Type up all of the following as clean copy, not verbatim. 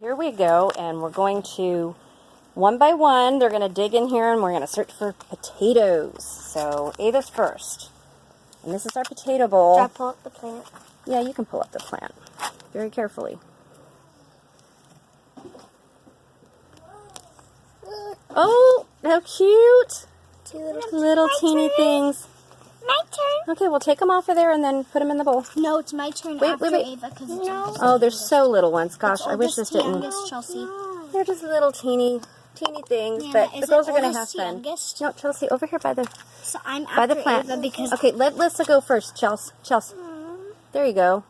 Here we go, and we're going to, one by one, they're going to dig in here and we're going to search for potatoes. So, Ava's first. And this is our potato bowl. Should I pull up the plant? Yeah, you can pull up the plant. Very carefully. Oh, how cute! Two Little teeny things. My turn. Okay, we'll take them off of there and then put them in the bowl. No, it's my turn after Ava because it's youngest. Oh, they're so little ones. Gosh, I wish this didn't. Youngest, Chelsea. They're just little teeny things, Yeah, but is the girls it are going to have oldest to fun. youngest? No, Chelsea, over here by the So I'm by after the plant. Ava because Okay, let Lissa go first, Chelsea. There you go.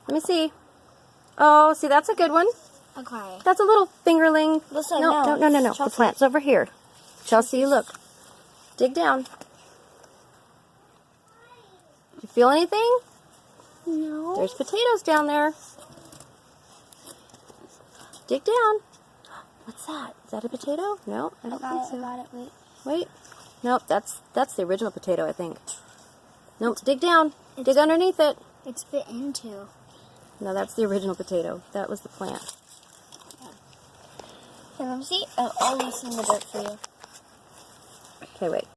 Let me see. Oh, see, that's a good one. okay. That's a little fingerling. Listen, No. The Chelsea. plant's over here. Chelsea, look. Dig down. Do you feel anything? No. There's potatoes down there. Dig down. What's that? Is that a potato? No, I don't think so. Got it. Wait. Wait. Nope, that's the original potato, I think. Nope, dig down. Dig underneath it. It's bit into. No, that's the original potato. That was the plant. Okay, let me see. Oh, I'll loosen the dirt for you. Okay, wait.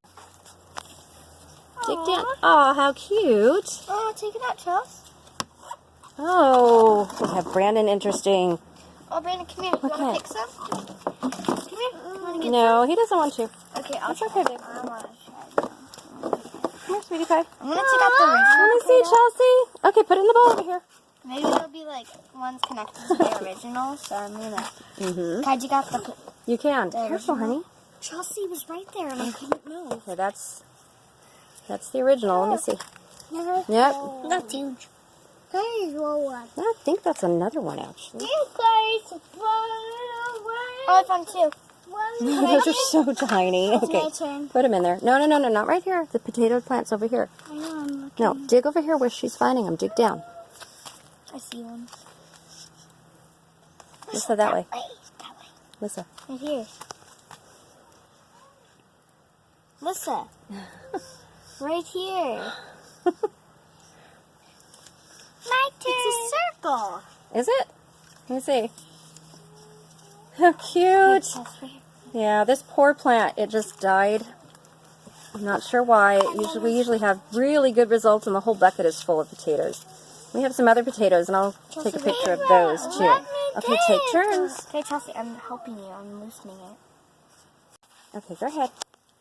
Dig down. Oh, how cute. Oh, take it out, Chelsea. Oh, we have Brandon interesting. Oh, Brandon, come here. You want Okay. to pick some? Come here. You want to get No, he doesn't want to. some? Okay, I'll That's try. okay, babe. I want to try. Come here, sweetie pie. I'm going to take out the original. Let me see, Chelsea. Okay, put it in the bowl over here. Maybe it'll be like one's connected to the original, so I'm going to... Kai, you got the... You can. The Careful, original? honey. Chelsea was right there and I couldn't move. Okay, that's the original. Let me see. Yep. That's huge. There's one. I think that's another one, actually. You guys Oh, I found two. Those are so tiny. It's Okay, my turn. put them in there. No, not right here. The potato plant's over here. I know, I'm looking. No, dig over here where she's finding them. Dig down. I see one. Lissa, that way. That way. Lissa. Right here. Lissa. Right here. My turn. It's a circle. Is it? Let me see. How cute. Yeah, this poor plant, it just died. I'm not sure why. We usually have really good results and the whole bucket is full of potatoes. We have some other potatoes and I'll take a picture of those too. Okay, take turns. Okay, Chelsea, I'm helping you. I'm loosening it. Okay, go ahead.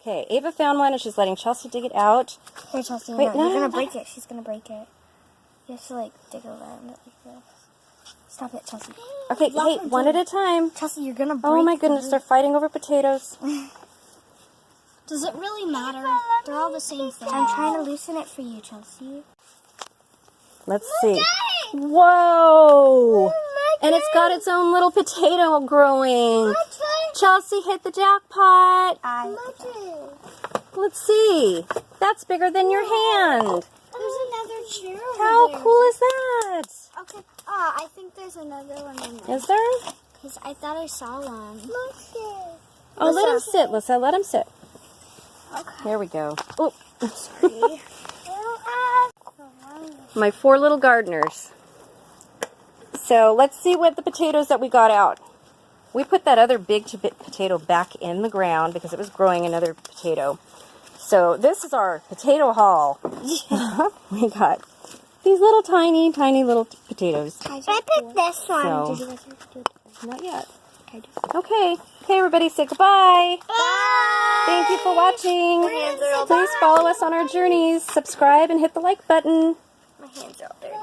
Okay, Ava found one and she's letting Chelsea dig it out. Here, Chelsea, Wait, no, no, you're no, gonna break it. She's gonna break it. You have to like dig around it like this. Stop it, Chelsea. Okay, hey, one at a time. Chelsea, you're gonna break. Oh my goodness, they're fighting over potatoes. Does it really matter? They're all the same thing. I'm trying to loosen it for you, Chelsea. Let's see. Whoa! And it's got its own little potato growing. Chelsea hit the jackpot. Let's see. That's bigger than your hand. There's another chair over How there. cool is that? Okay. I think there's another one in there. Is there? Because I thought I saw one. Oh, let him sit, Lissa. Let him sit. Okay. Here we go. Oh, my 4 little gardeners. So let's see what the potatoes that we got out. We put that other big potato back in the ground because it was growing another potato. So this is our potato haul. We got these little tiny little potatoes. I picked this one. So- Did you guys have to do it? Not yet. I do. Okay, everybody say goodbye. Bye. Thank you for watching. My hands are all Please follow us on our journeys. Subscribe and hit the like button. My hands are all dirty.